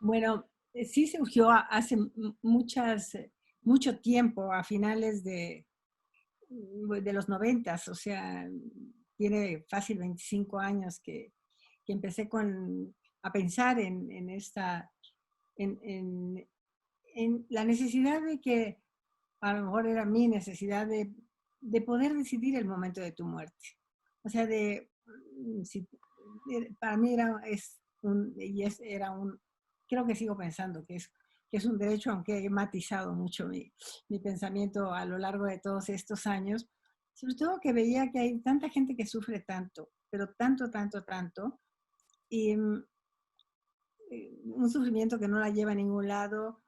Bueno, sí surgió hace mucho tiempo, a finales de los noventas, o sea, tiene fácil 25 años que empecé a pensar en, en la necesidad de que a lo mejor era mi necesidad de poder decidir el momento de tu muerte. O sea, para mí era un, creo que sigo pensando que es un derecho, aunque he matizado mucho mi pensamiento a lo largo de todos estos años, sobre todo que veía que hay tanta gente que sufre tanto, pero tanto, tanto, tanto, y un sufrimiento que no la lleva a ningún lado.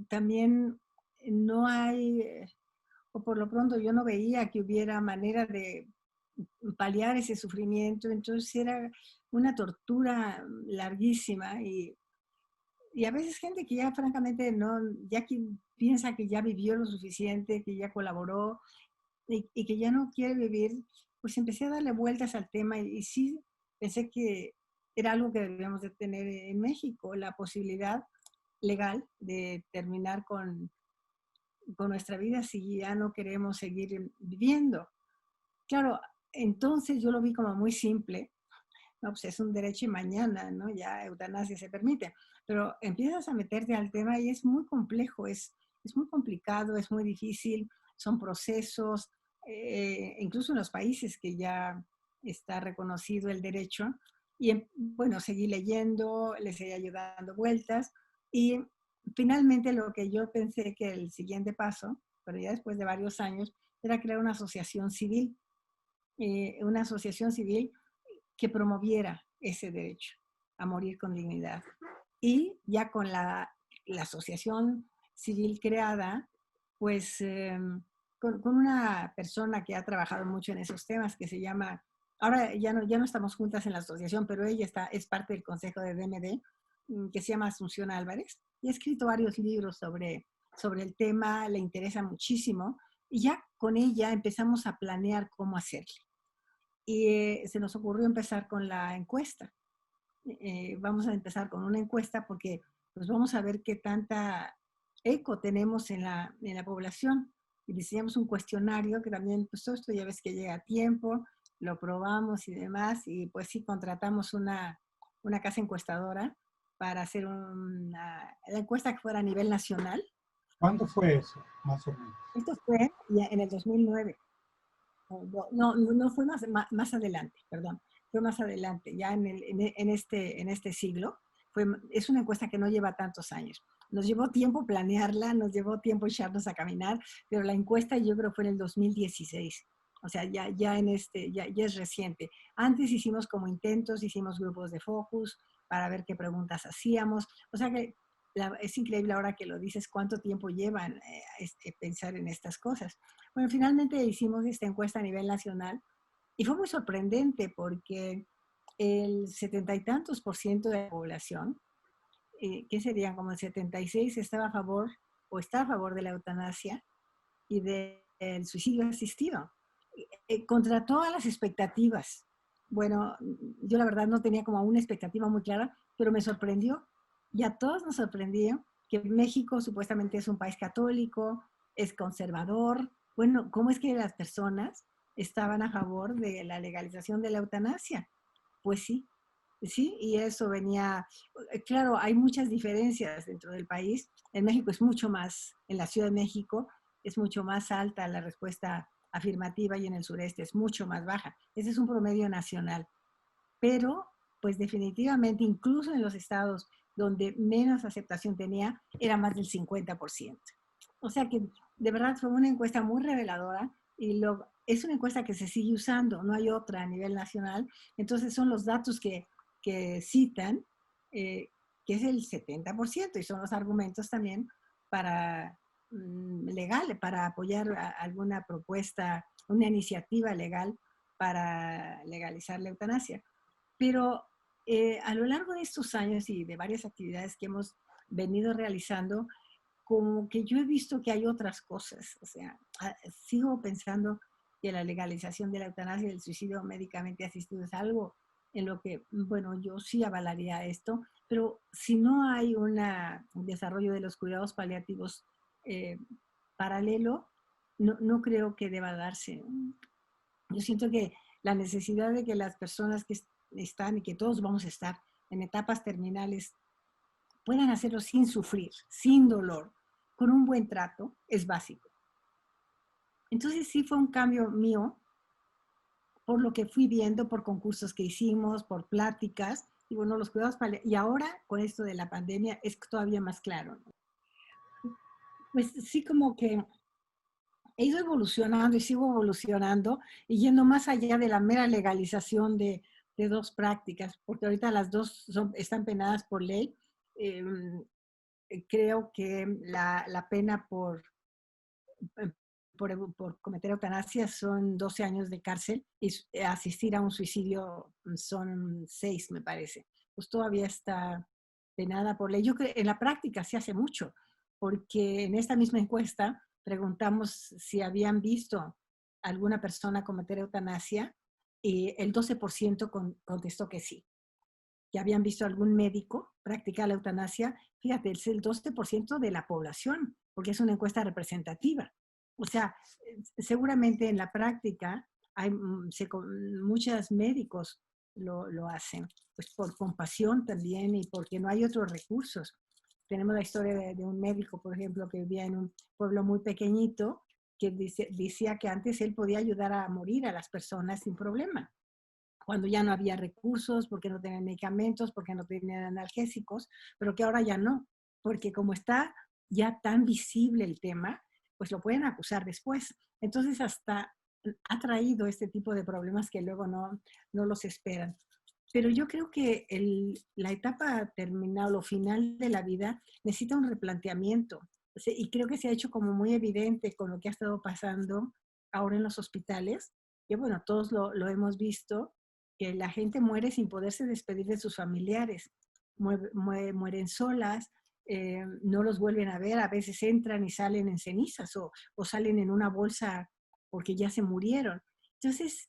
También no hay, o por lo pronto yo no veía que hubiera manera de paliar ese sufrimiento, entonces era una tortura larguísima y a veces gente que ya francamente no, ya que piensa que ya vivió lo suficiente, que ya colaboró y que ya no quiere vivir, pues empecé a darle vueltas al tema y sí pensé que era algo que debíamos de tener en México, la posibilidad legal de terminar con nuestra vida si ya no queremos seguir viviendo. Claro, entonces yo lo vi como muy simple, no, pues es un derecho y mañana, ¿no? Ya eutanasia se permite, pero empiezas a meterte al tema y es muy complejo, es muy complicado, es muy difícil, son procesos, incluso en los países que ya está reconocido el derecho, y bueno, seguí leyendo, le seguí ayudando vueltas, y finalmente lo que yo pensé que el siguiente paso, pero ya después de varios años, era crear una asociación civil que promoviera ese derecho a morir con dignidad. Y ya con la asociación civil creada, pues con una persona que ha trabajado mucho en esos temas, que se llama, ahora ya no estamos juntas en la asociación, pero ella es parte del consejo de DMD, que se llama Asunción Álvarez, y ha escrito varios libros sobre el tema, le interesa muchísimo, y ya con ella empezamos a planear cómo hacerlo. Y se nos ocurrió empezar con la encuesta. Vamos a empezar con una encuesta porque pues vamos a ver qué tanta eco tenemos en la población. Y diseñamos un cuestionario que también, pues todo esto ya ves que llega a tiempo, lo probamos y demás, y pues sí contratamos una casa encuestadora para hacer la encuesta que fuera a nivel nacional. ¿Cuándo fue eso, más o menos? Esto fue ya en el 2009. No fue más adelante, perdón, fue más adelante, ya en este siglo. Es una encuesta que no lleva tantos años. Nos llevó tiempo planearla, nos llevó tiempo echarnos a caminar, pero la encuesta yo creo fue en el 2016. O sea, ya es reciente. Antes hicimos como intentos, hicimos grupos de focus para ver qué preguntas hacíamos. O sea que es increíble ahora que lo dices, cuánto tiempo llevan pensar en estas cosas. Bueno, finalmente hicimos esta encuesta a nivel nacional y fue muy sorprendente porque el 70 y tantos% de la población, que serían como el 76, estaba a favor o está a favor de la eutanasia y del suicidio asistido, contra todas las expectativas. Bueno, yo la verdad no tenía como una expectativa muy clara, pero me sorprendió y a todos nos sorprendió que México supuestamente es un país católico, es conservador. Bueno, ¿cómo es que las personas estaban a favor de la legalización de la eutanasia? Pues sí, sí, y eso venía, claro, hay muchas diferencias dentro del país. En México es mucho más, en la Ciudad de México es mucho más alta la respuesta afirmativa y en el sureste es mucho más baja. Ese es un promedio nacional. Pero, pues definitivamente, incluso en los estados donde menos aceptación tenía, era más del 50%. O sea que de verdad fue una encuesta muy reveladora y es una encuesta que se sigue usando, no hay otra a nivel nacional. Entonces son los datos que citan, eh, que es el 70%, y son los argumentos también para legal, para apoyar alguna propuesta, una iniciativa legal para legalizar la eutanasia. Pero a lo largo de estos años y de varias actividades que hemos venido realizando, como que yo he visto que hay otras cosas. O sea, sigo pensando que la legalización de la eutanasia y del suicidio médicamente asistido es algo en lo que, bueno, yo sí avalaría esto, pero si no hay un desarrollo de los cuidados paliativos eh, paralelo, no creo que deba darse. Yo siento que la necesidad de que las personas que están y que todos vamos a estar en etapas terminales puedan hacerlo sin sufrir, sin dolor, con un buen trato, es básico. Entonces sí fue un cambio mío por lo que fui viendo, por concursos que hicimos, por pláticas, y bueno, los cuidados paliativos, y ahora con esto de la pandemia es todavía más claro, ¿no? Pues sí, como que he ido evolucionando y sigo evolucionando y yendo más allá de la mera legalización de dos prácticas, porque ahorita las dos están penadas por ley. Eh, Creo que la pena eh, por cometer eutanasia son 12 años de cárcel y asistir a un suicidio son 6, me parece. Pues todavía está penada por ley. Yo creo que en la práctica se hace mucho, porque en esta misma encuesta preguntamos si habían visto alguna persona cometer eutanasia y el 12% contestó que sí, que habían visto algún médico practicar la eutanasia. Fíjate, es el 12% de la población, porque es una encuesta representativa. O sea, seguramente en la práctica hay muchos médicos lo hacen, pues por compasión también y porque no hay otros recursos. Tenemos la historia de un médico, por ejemplo, que vivía en un pueblo muy pequeñito, que decía que antes él podía ayudar a morir a las personas sin problema, cuando ya no había recursos, porque no tenían medicamentos, porque no tenían analgésicos, pero que ahora ya no, porque como está ya tan visible el tema, pues lo pueden acusar después. Entonces hasta ha traído este tipo de problemas que luego no los esperan. Pero yo creo que la etapa terminal o final de la vida necesita un replanteamiento. Y creo que se ha hecho como muy evidente con lo que ha estado pasando ahora en los hospitales, que bueno, todos lo hemos visto, que la gente muere sin poderse despedir de sus familiares, mueren solas, no los vuelven a ver, a veces entran y salen en cenizas o salen en una bolsa porque ya se murieron. Entonces,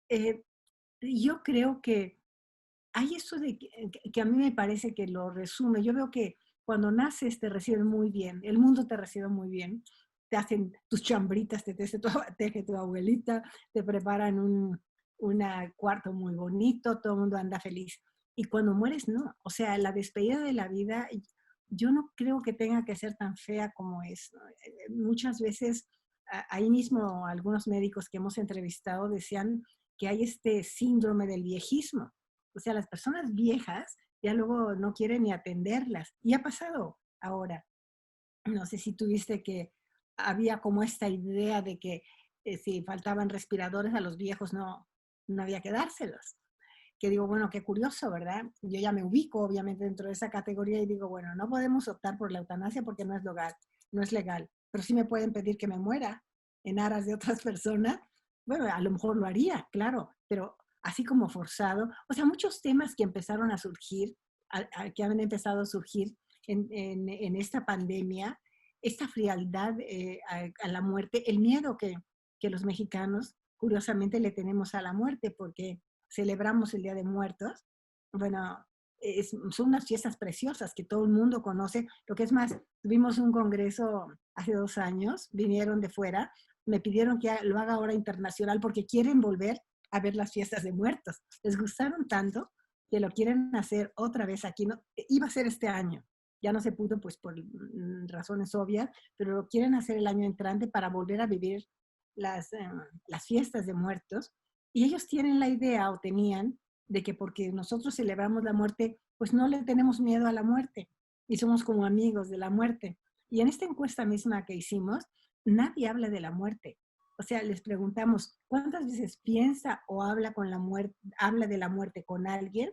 eh, yo creo que hay eso de que a mí me parece que lo resume. Yo veo que cuando naces te reciben muy bien, el mundo te recibe muy bien, te hacen tus chambritas, teje tu abuelita, te preparan un cuarto muy bonito, todo el mundo anda feliz. Y cuando mueres, no. O sea, la despedida de la vida, yo no creo que tenga que ser tan fea como es, ¿no? Muchas veces, ahí mismo algunos médicos que hemos entrevistado decían que hay este síndrome del viejismo. O sea, las personas viejas ya luego no quieren ni atenderlas. Y ha pasado ahora. No sé si tuviste que había como esta idea de que si faltaban respiradores a los viejos no había que dárselos. Que digo, bueno, qué curioso, ¿verdad? Yo ya me ubico obviamente dentro de esa categoría y digo, bueno, no podemos optar por la eutanasia porque no es legal, pero sí me pueden pedir que me muera en aras de otras personas. Bueno, a lo mejor lo haría, claro, pero así como forzado. O sea, muchos temas que empezaron a surgir, que han empezado a surgir en esta pandemia, esta frialdad a la muerte, el miedo que los mexicanos curiosamente le tenemos a la muerte, porque celebramos el Día de Muertos. Bueno, son unas fiestas preciosas que todo el mundo conoce. Lo que es más, tuvimos un congreso hace 2 años, vinieron de fuera, me pidieron que lo haga ahora internacional porque quieren volver a ver las fiestas de muertos. Les gustaron tanto que lo quieren hacer otra vez aquí. No, iba a ser este año, ya no se pudo pues por razones obvias, pero lo quieren hacer el año entrante para volver a vivir las fiestas de muertos. Y ellos tienen la idea o tenían de que porque nosotros celebramos la muerte, pues no le tenemos miedo a la muerte y somos como amigos de la muerte. Y en esta encuesta misma que hicimos, nadie habla de la muerte. O sea, les preguntamos, ¿cuántas veces piensa o habla con la muerte, habla de la muerte con alguien?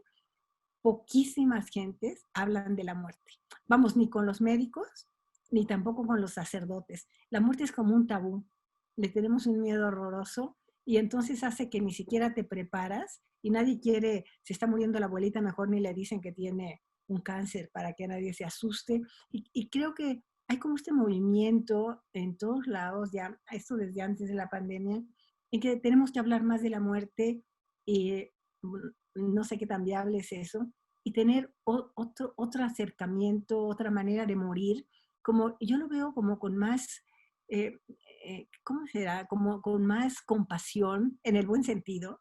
Poquísimas gentes hablan de la muerte. Vamos, ni con los médicos, ni tampoco con los sacerdotes. La muerte es como un tabú. Le tenemos un miedo horroroso y entonces hace que ni siquiera te preparas y nadie quiere, si está muriendo la abuelita, mejor ni le dicen que tiene un cáncer para que nadie se asuste. Y creo que hay como este movimiento en todos lados, ya esto desde antes de la pandemia, en que tenemos que hablar más de la muerte y no sé qué tan viable es eso, y tener otro acercamiento, otra manera de morir, como yo lo veo como con más, eh, ¿cómo será? Como con más compasión, en el buen sentido,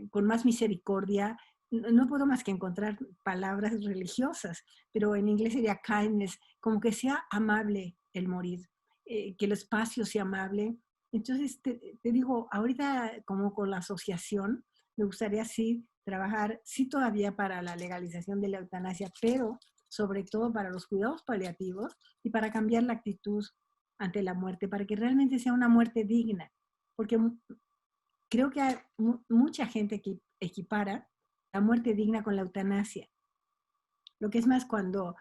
con más misericordia. No puedo más que encontrar palabras religiosas, pero en inglés sería kindness, como que sea amable el morir, que el espacio sea amable. Entonces, te digo, ahorita como con la asociación, me gustaría sí trabajar, sí todavía para la legalización de la eutanasia, pero sobre todo para los cuidados paliativos y para cambiar la actitud ante la muerte, para que realmente sea una muerte digna. Porque creo que hay mucha gente que equipara la muerte digna con la eutanasia. Lo que es más cuando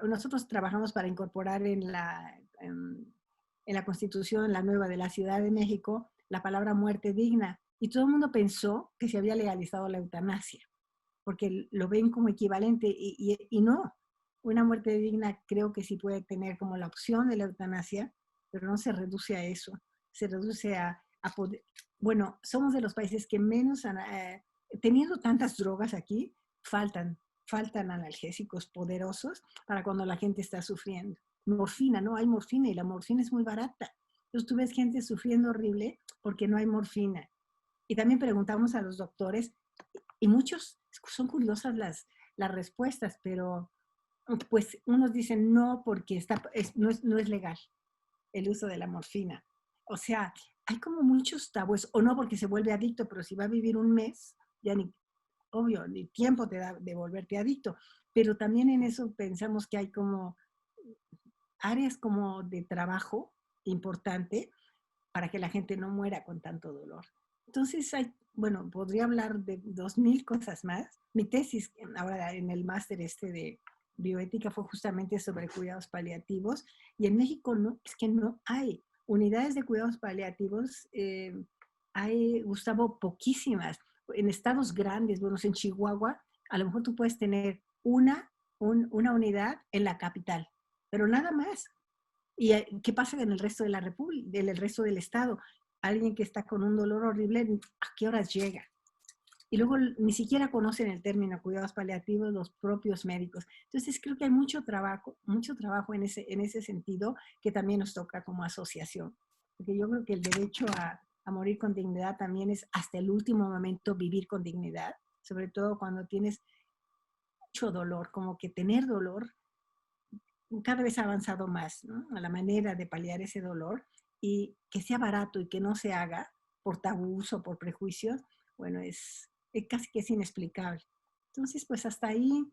nosotros trabajamos para incorporar en la Constitución, la nueva de la Ciudad de México, la palabra muerte digna. Y todo el mundo pensó que se había legalizado la eutanasia, porque lo ven como equivalente y no. Una muerte digna creo que sí puede tener como la opción de la eutanasia, pero no se reduce a eso. Se reduce a poder. Bueno, somos de los países que menos, teniendo tantas drogas aquí, faltan analgésicos poderosos para cuando la gente está sufriendo. Morfina, no hay morfina y la morfina es muy barata. Entonces tú ves gente sufriendo horrible porque no hay morfina. Y también preguntamos a los doctores y muchos son curiosas las respuestas, pero pues unos dicen no porque no es legal el uso de la morfina. O sea, hay como muchos tabúes, o no porque se vuelve adicto, pero si va a vivir un mes, ya ni, obvio, ni tiempo te da de volverte adicto. Pero también en eso pensamos que hay como áreas como de trabajo importante para que la gente no muera con tanto dolor. Entonces, bueno, podría hablar de 2000 cosas más. Mi tesis ahora en el máster de bioética fue justamente sobre cuidados paliativos y en México no, es que no hay unidades de cuidados paliativos, hay, Gustavo, poquísimas. En estados grandes, bueno, en Chihuahua, a lo mejor tú puedes tener una unidad en la capital, pero nada más. ¿Y qué pasa en el resto de la república, del resto del estado? Alguien que está con un dolor horrible, ¿a qué horas llega? Y luego ni siquiera conocen el término cuidados paliativos los propios médicos. Entonces creo que hay mucho trabajo en ese sentido que también nos toca como asociación. Porque yo creo que el derecho a morir con dignidad también es hasta el último momento vivir con dignidad, sobre todo cuando tienes mucho dolor, como que tener dolor cada vez ha avanzado más, ¿no? A la manera de paliar ese dolor y que sea barato y que no se haga por tabús o por prejuicios, bueno, es casi que es inexplicable. Entonces, pues hasta ahí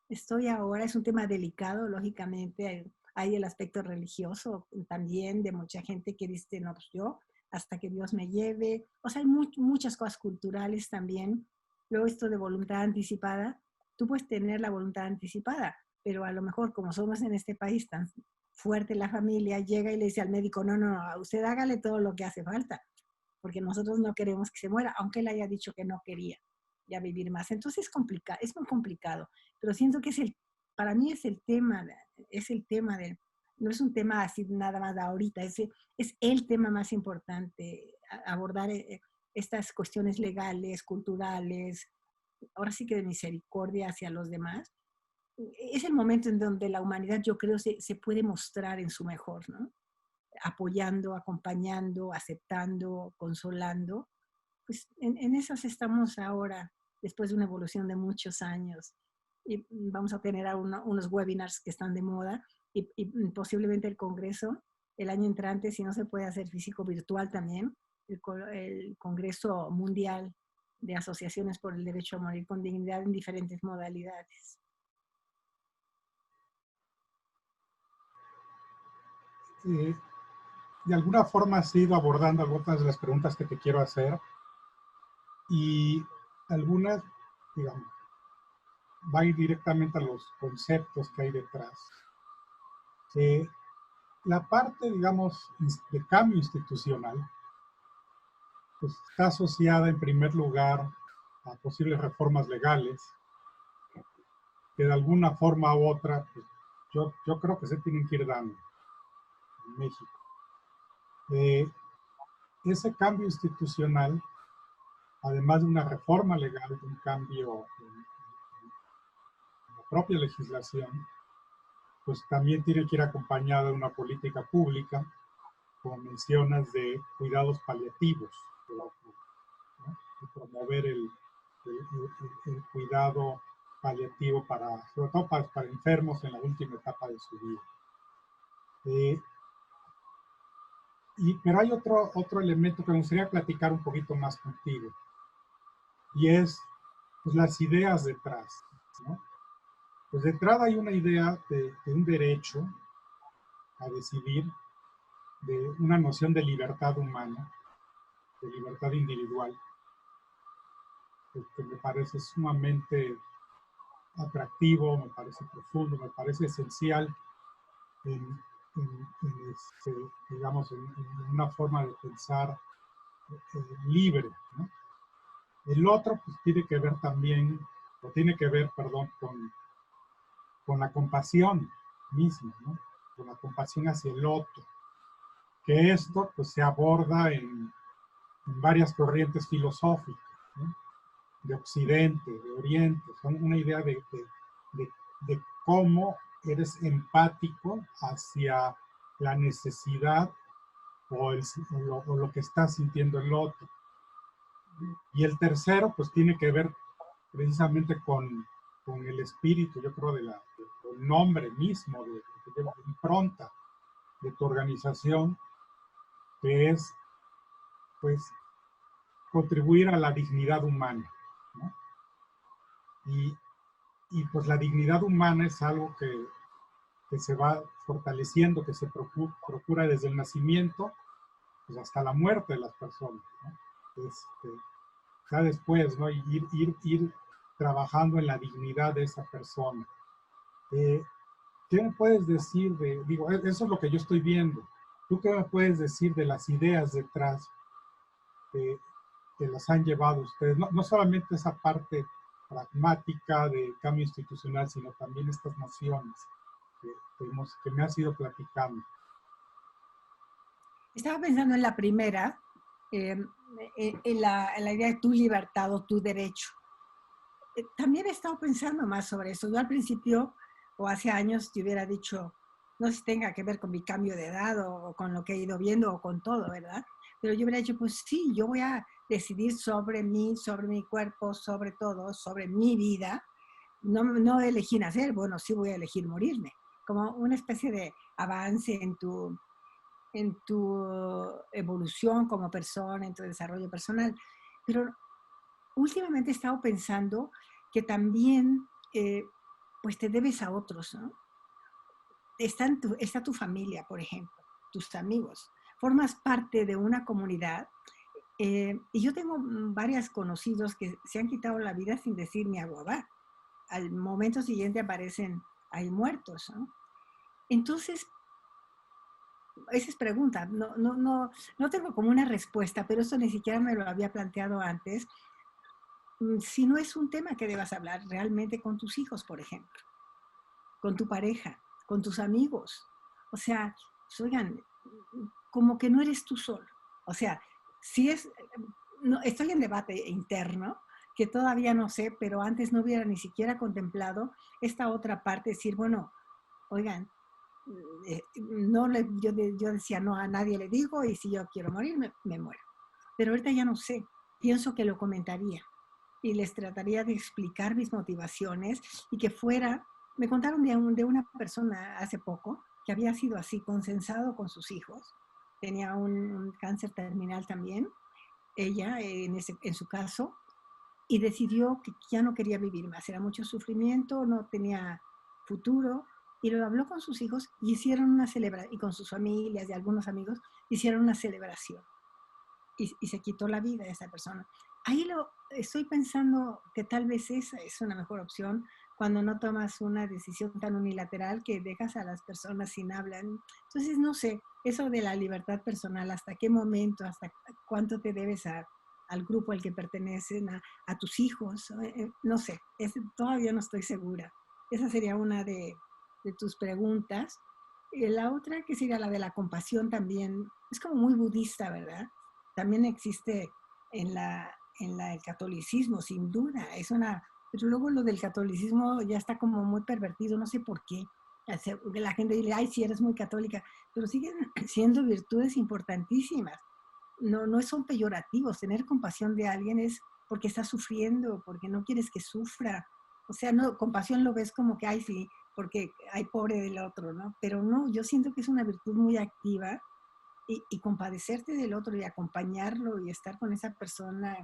estoy ahora. Es un tema delicado, lógicamente. Hay el aspecto religioso también de mucha gente que dice, no, pues yo, hasta que Dios me lleve. O sea, hay muchas cosas culturales también. Luego esto de voluntad anticipada, tú puedes tener la voluntad anticipada, pero a lo mejor como somos en este país tan fuerte la familia, llega y le dice al médico, no, no, no, usted hágale todo lo que hace falta, porque nosotros no queremos que se muera, aunque él haya dicho que no quería ya vivir más. Entonces es muy complicado, pero siento que para mí es el tema no es un tema así nada más de ahorita, es el tema más importante, abordar estas cuestiones legales, culturales, ahora sí que de misericordia hacia los demás. Es el momento en donde la humanidad, yo creo, se puede mostrar en su mejor, ¿no? Apoyando, acompañando, aceptando, consolando. Pues en esas estamos ahora, después de una evolución de muchos años. Y vamos a tener unos webinars que están de moda y posiblemente el Congreso el año entrante, si no se puede hacer físico, virtual también, el Congreso Mundial de Asociaciones por el Derecho a Morir con Dignidad en diferentes modalidades. De alguna forma has ido abordando algunas de las preguntas que te quiero hacer y algunas, digamos, va a ir directamente a los conceptos que hay detrás. La parte, digamos, de cambio institucional, pues está asociada en primer lugar a posibles reformas legales, que de alguna forma u otra, pues, yo creo que se tienen que ir dando en México. Ese cambio institucional, además de una reforma legal, de un cambio propia legislación, pues también tiene que ir acompañada de una política pública, como mencionas, de cuidados paliativos, ¿no? De promover el cuidado paliativo sobre todo para enfermos en la última etapa de su vida. Pero hay otro elemento que me gustaría platicar un poquito más contigo, y es pues, las ideas detrás, ¿no? Pues detrás hay una idea de un derecho a decidir, de una noción de libertad humana, de libertad individual, que me parece sumamente atractivo, me parece profundo, me parece esencial en, digamos, en una forma de pensar libre, ¿no? El otro pues tiene que ver también, o tiene que ver, perdón, con la compasión misma, ¿no? Con la compasión hacia el otro, que esto pues se aborda en varias corrientes filosóficas, ¿no? De Occidente, de Oriente, son una idea de cómo eres empático hacia la necesidad o lo que está sintiendo el otro. Y el tercero, pues tiene que ver precisamente con el espíritu, yo creo, del nombre mismo, de impronta de tu organización, que es, pues, contribuir a la dignidad humana, ¿no? Y pues la dignidad humana es algo que se va fortaleciendo, que se procura desde el nacimiento pues hasta la muerte de las personas, ¿no? Ya después, ¿no? Ir trabajando en la dignidad de esa persona. ¿Qué me puedes decir digo, eso es lo que yo estoy viendo? ¿Tú qué me puedes decir de las ideas detrás que las han llevado ustedes? No solamente esa parte pragmática de cambio institucional, sino también estas nociones que me has ido platicando. Estaba pensando en la primera, en la idea de tu libertad o tu derecho. También he estado pensando más sobre eso. Yo al principio, o hace años, te hubiera dicho, no sé si tenga que ver con mi cambio de edad o con lo que he ido viendo o con todo, ¿verdad? Pero yo hubiera dicho, pues sí, yo voy a decidir sobre mí, sobre mi cuerpo, sobre todo, sobre mi vida. No elegí nacer, bueno, sí voy a elegir morirme, como una especie de avance en tu evolución como persona, en tu desarrollo personal. Pero últimamente he estado pensando que también pues te debes a otros, ¿no? Está tu familia, por ejemplo, tus amigos. Formas parte de una comunidad. Y yo tengo varios conocidos que se han quitado la vida sin decir ni agua. Al momento siguiente aparecen ahí muertos, ¿no? Entonces, esa es pregunta. No tengo como una respuesta, pero eso ni siquiera me lo había planteado antes. Si no es un tema que debas hablar realmente con tus hijos, por ejemplo, con tu pareja, con tus amigos. O sea, oigan, como que no eres tú solo. O sea, si es, no, estoy en debate interno, que todavía no sé, pero antes no hubiera ni siquiera contemplado esta otra parte, decir, bueno, oigan, yo decía, no, a nadie le digo, y si yo quiero morir, me muero. Pero ahorita ya no sé, pienso que lo comentaría y les trataría de explicar mis motivaciones y que fuera, me contaron de una persona hace poco que había sido así, consensado con sus hijos, tenía un cáncer terminal también, ella en su caso, y decidió que ya no quería vivir más, era mucho sufrimiento, no tenía futuro, y lo habló con sus hijos y hicieron una celebración, y con sus familias y algunos amigos, hicieron una celebración. Y se quitó la vida de esa persona. Ahí estoy pensando que tal vez esa es una mejor opción cuando no tomas una decisión tan unilateral que dejas a las personas sin hablar. Entonces, no sé, eso de la libertad personal, hasta qué momento, hasta cuánto te debes al grupo al que pertenecen, a tus hijos, no sé, todavía no estoy segura. Esa sería una de tus preguntas. La otra, que sería la de la compasión también, es como muy budista, ¿verdad? También existe en el catolicismo, sin duda. Es una pero luego lo del catolicismo ya está como muy pervertido, no sé por qué. La gente dice, ay, sí, eres muy católica, pero siguen siendo virtudes importantísimas. No, no son peyorativos. Tener compasión de alguien es porque está sufriendo, porque no quieres que sufra. O sea, no, compasión lo ves como que, ay, sí, porque hay pobre del otro, ¿no? Pero no, yo siento que es una virtud muy activa y compadecerte del otro y acompañarlo y estar con esa persona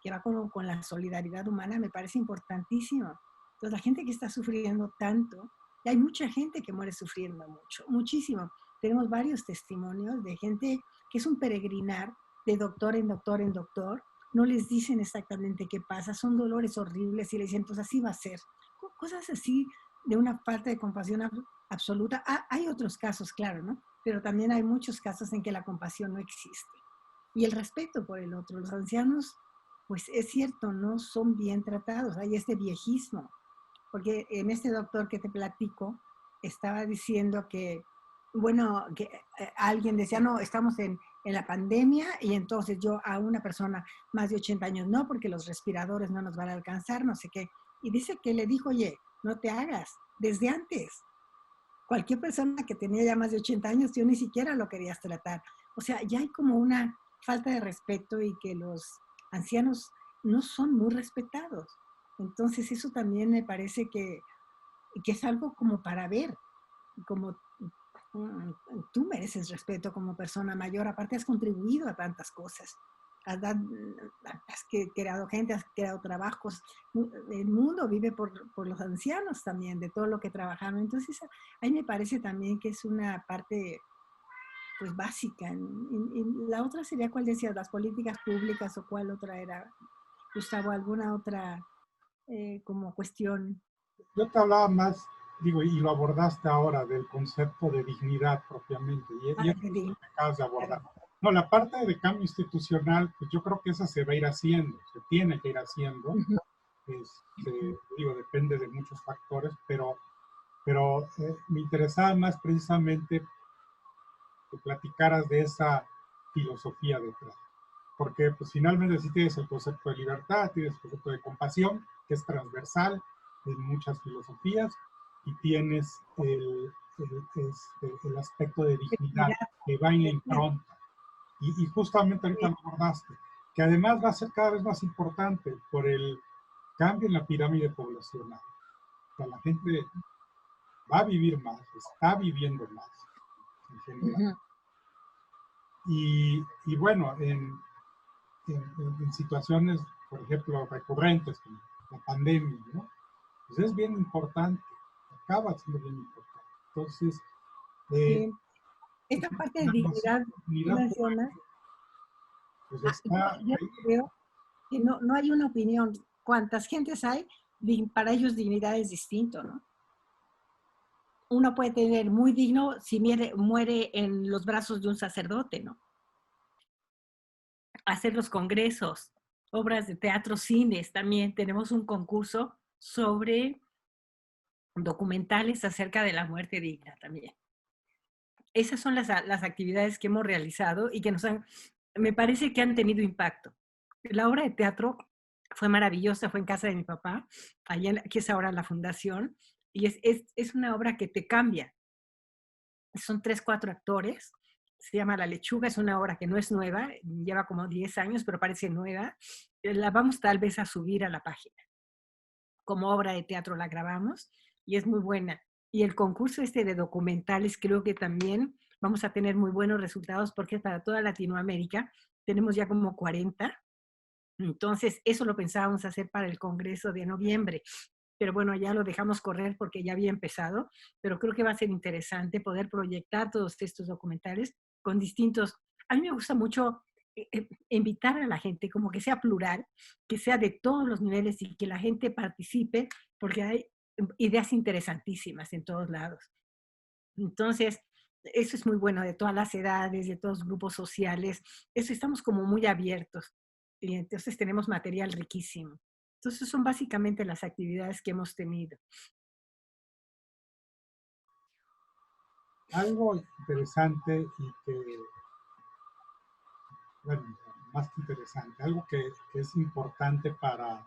que va con la solidaridad humana me parece importantísimo. Entonces, la gente que está sufriendo tanto, y hay mucha gente que muere sufriendo mucho, muchísimo. Tenemos varios testimonios de gente que es un peregrinar de doctor en doctor en doctor, no les dicen exactamente qué pasa, son dolores horribles y le dicen, pues así va a ser. Cosas así de una falta de compasión absoluta. Hay otros casos, claro, ¿no? Pero también hay muchos casos en que la compasión no existe. Y el respeto por el otro. Los ancianos, pues es cierto, no son bien tratados. Hay este viejismo. Porque en este doctor que te platico, estaba diciendo que, bueno, que alguien decía, no, estamos en la pandemia y entonces yo a una persona más de 80 años no, porque los respiradores no nos van a alcanzar, no sé qué. Y dice que le dijo, oye, no te hagas, desde antes cualquier persona que tenía ya más de 80 años, yo ni siquiera lo querías tratar. O sea, ya hay como una falta de respeto y que los ancianos no son muy respetados. Entonces eso también me parece que es algo como para ver, como tú mereces respeto como persona mayor, aparte has contribuido a tantas cosas. Has creado gente, has creado trabajos. El mundo vive por los ancianos también, de todo lo que trabajaron. Entonces, ahí me parece también que es una parte pues básica. Y la otra sería, ¿cuál decías? Las políticas públicas o cuál otra era, Gustavo, alguna otra como cuestión. Yo te hablaba más, digo, y lo abordaste ahora, del concepto de dignidad propiamente, y es De lo que dignidad, acabas de abordar. claro. No, la parte de cambio institucional, pues yo creo que esa se va a ir haciendo, se tiene que ir haciendo. Ujú, Digo, depende de muchos factores, pero me interesaba más precisamente que platicaras de esa filosofía detrás. Porque pues finalmente sí tienes el concepto de libertad, tienes el concepto de compasión, que es transversal en muchas filosofías, y tienes el aspecto de dignidad dignidad, que va en la claro. impronta. Y justamente ahorita lo abordaste, que además va a ser cada vez más importante por el cambio en la pirámide poblacional. O sea, la gente va a vivir más, está viviendo más en general. Ujú. Y bueno, en situaciones, por ejemplo, recurrentes como la pandemia, ¿no? Pues es bien importante, acaba siendo bien importante. Entonces, eh, Sí. Esta parte de la noción dignidad de que dignidad mencionas, pues yo, está yo ahí. creo que no, no hay una opinión. ¿Cuántas gentes hay? Para ellos dignidad es distinto, ¿no? Uno puede tener muy digno si muere en los brazos de un sacerdote, ¿no? Hacer los congresos, obras de teatro, cines, también tenemos un concurso sobre documentales acerca de la muerte digna también. Esas son las actividades que hemos realizado y que me parece que han tenido impacto. La obra de teatro fue maravillosa, fue en casa de mi papá, allá aquí es ahora la fundación, y es una obra que te cambia. Son 3, 4 actores, se llama La Lechuga, es una obra que no es nueva, lleva como 10 años, pero parece nueva. La vamos tal vez a subir a la página. Como obra de teatro la grabamos y es muy buena. Y el concurso este de documentales creo que también vamos a tener muy buenos resultados porque es para toda Latinoamérica. Tenemos ya como 40. Entonces, eso lo pensábamos hacer para el Congreso de noviembre. Pero bueno, ya lo dejamos correr porque ya había empezado. Pero creo que va a ser interesante poder proyectar todos estos documentales con distintos. A mí me gusta mucho invitar a la gente, como que sea plural, que sea de todos los niveles y que la gente participe, porque hay ideas interesantísimas en todos lados. Entonces, eso es muy bueno de todas las edades, de todos los grupos sociales. Eso estamos como muy abiertos y entonces tenemos material riquísimo. Entonces, son básicamente las actividades que hemos tenido. Algo interesante y que, bueno, más que interesante, algo que es importante para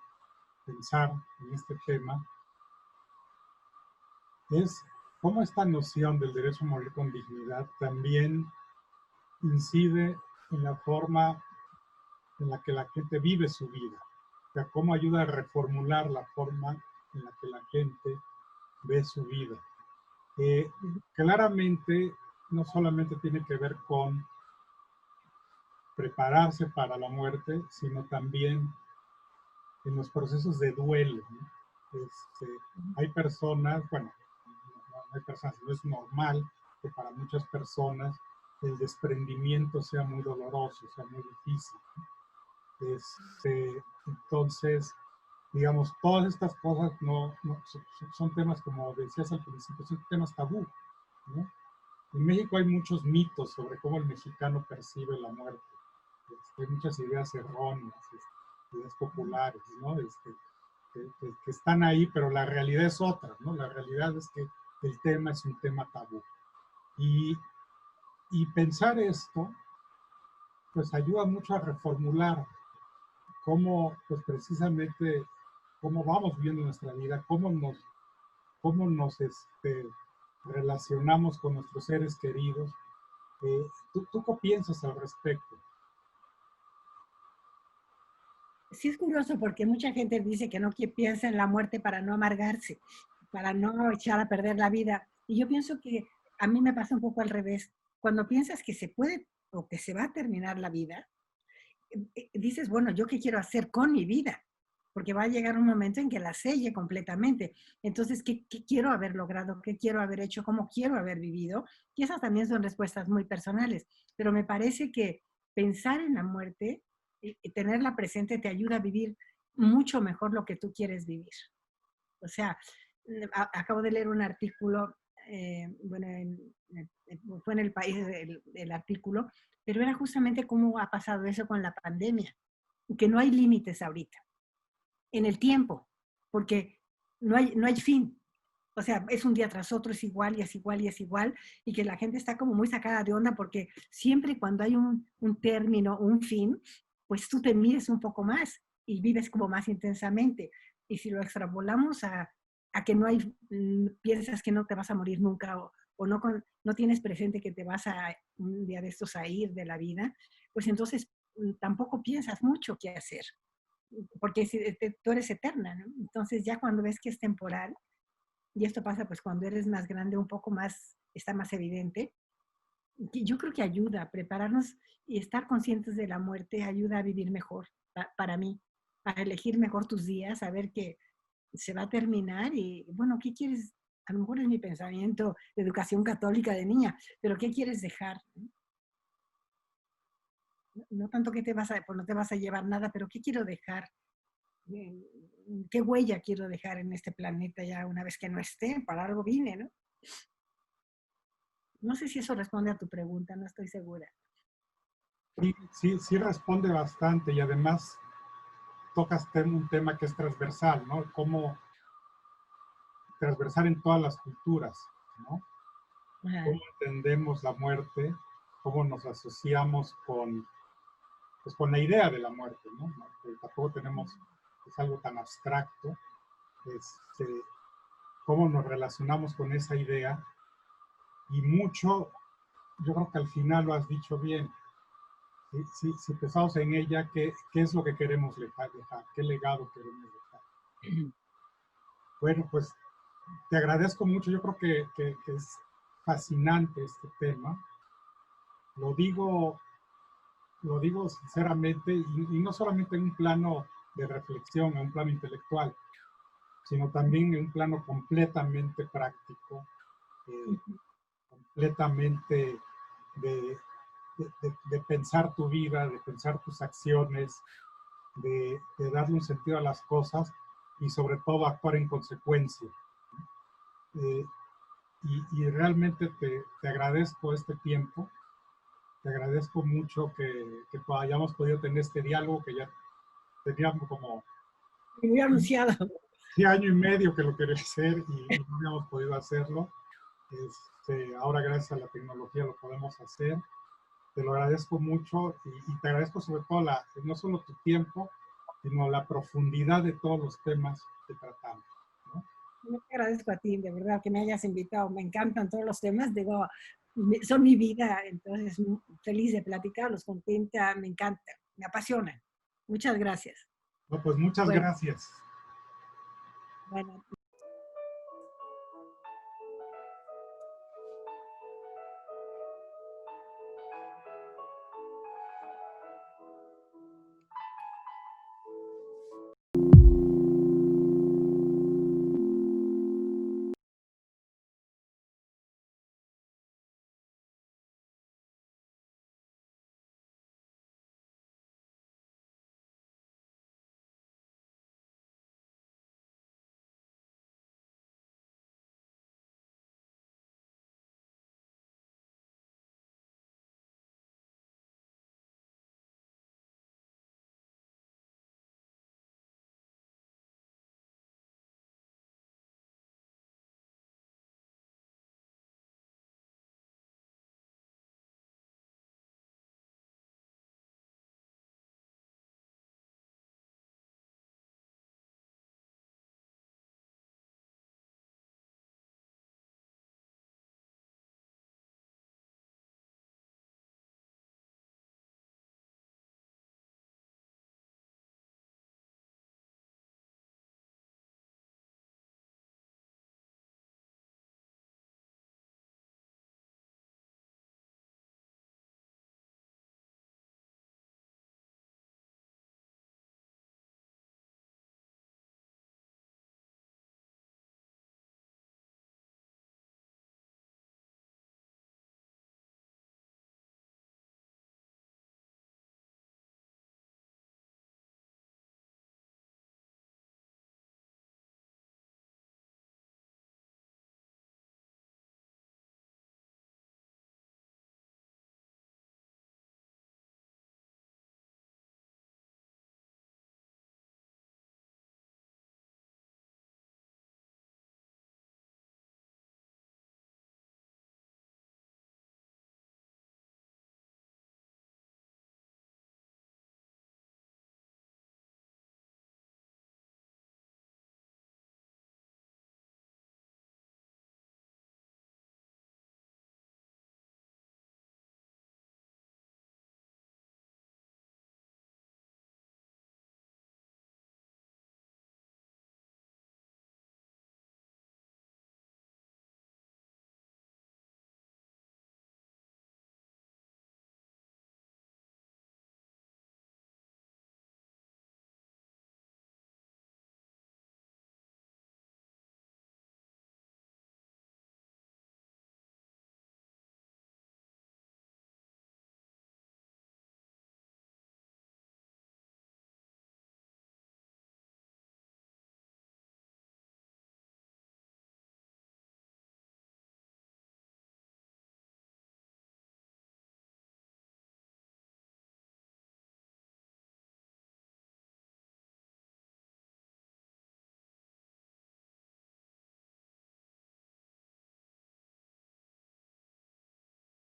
pensar en este tema es cómo esta noción del derecho a morir con dignidad también incide en la forma en la que la gente vive su vida. O sea, cómo ayuda a reformular la forma en la que la gente ve su vida. Claramente, no solamente tiene que ver con prepararse para la muerte, sino también en los procesos de duelo, ¿no? Hay personas, bueno, no hay personas, no es normal que para muchas personas el desprendimiento sea muy doloroso, sea muy difícil. Entonces, digamos, todas estas cosas son temas, como decías al principio, son temas tabú, ¿no? En México hay muchos mitos sobre cómo el mexicano percibe la muerte. Hay muchas ideas erróneas, ideas populares, ¿no? Que están ahí, pero la realidad es otra, ¿no? La realidad es que el tema es un tema tabú. Y pensar esto, pues ayuda mucho a reformular cómo, pues precisamente, cómo vamos viviendo nuestra vida, cómo nos relacionamos con nuestros seres queridos. ¿Tú qué piensas al respecto? Sí es curioso porque mucha gente dice que no piensa en la muerte para no amargarse, para no echar a perder la vida. Y yo pienso que a mí me pasa un poco al revés. Cuando piensas que se puede o que se va a terminar la vida, dices, bueno, ¿yo qué quiero hacer con mi vida? Porque va a llegar un momento en que la selle completamente. Entonces, ¿qué quiero haber logrado? ¿Qué quiero haber hecho? ¿Cómo quiero haber vivido? Y esas también son respuestas muy personales. Pero me parece que pensar en la muerte y tenerla presente te ayuda a vivir mucho mejor lo que tú quieres vivir. O sea, acabo de leer un artículo, bueno, fue en El País el artículo, pero era justamente cómo ha pasado eso con la pandemia, que no hay límites ahorita en el tiempo, porque no hay fin. O sea, es un día tras otro, es igual y es igual y es igual, y que la gente está como muy sacada de onda porque siempre cuando hay un término, un fin, pues tú te mides un poco más y vives como más intensamente. Y si lo extrapolamos a que no hay, piensas que no te vas a morir nunca o no tienes presente que te vas a un día de estos a ir de la vida, pues entonces tampoco piensas mucho qué hacer, porque tú eres eterna, ¿no? Entonces ya cuando ves que es temporal, y esto pasa pues cuando eres más grande, un poco más, está más evidente, que yo creo que ayuda a prepararnos y estar conscientes de la muerte, ayuda a vivir mejor para mí, a elegir mejor tus días, a ver que se va a terminar y bueno, ¿qué quieres? A lo mejor es mi pensamiento de educación católica de niña, pero ¿qué quieres dejar? No tanto que pues no te vas a llevar nada, pero ¿qué quiero dejar? ¿Qué huella quiero dejar en este planeta ya una vez que no esté? Para algo vine, ¿no? No sé si eso responde a tu pregunta, no estoy segura. Sí responde bastante y además tocas un tema que es transversal, ¿no? Cómo transversal en todas las culturas, ¿no? Ajá. Cómo entendemos la muerte, cómo nos asociamos pues, con la idea de la muerte, ¿no? Que tampoco tenemos, es algo tan abstracto, este, cómo nos relacionamos con esa idea y mucho, yo creo que al final lo has dicho bien, si pensamos en ella, ¿qué es lo que queremos dejar? ¿Qué legado queremos dejar? Bueno, pues te agradezco mucho, yo creo que es fascinante este tema, lo digo, lo digo sinceramente y no solamente en un plano de reflexión, en un plano intelectual, sino también en un plano completamente práctico, eh, completamente de, de pensar tu vida, de pensar tus acciones, darle un sentido a las cosas y sobre todo actuar en consecuencia. Eh, y realmente te agradezco este tiempo, te agradezco mucho que hayamos podido tener este diálogo que ya teníamos como Muy anunciado. sí, año y medio que lo quería hacer y no habíamos podido hacerlo. Ahora gracias a la tecnología lo podemos hacer. Te lo agradezco mucho y te agradezco sobre todo no solo tu tiempo, sino la profundidad de todos los temas que tratamos, ¿no? Yo te agradezco a ti, de verdad, que me hayas invitado. Me encantan todos los temas, digo, son mi vida, entonces feliz de platicarlos, contenta, me encanta, me apasiona. Muchas gracias. No, pues muchas Bueno, gracias. bueno.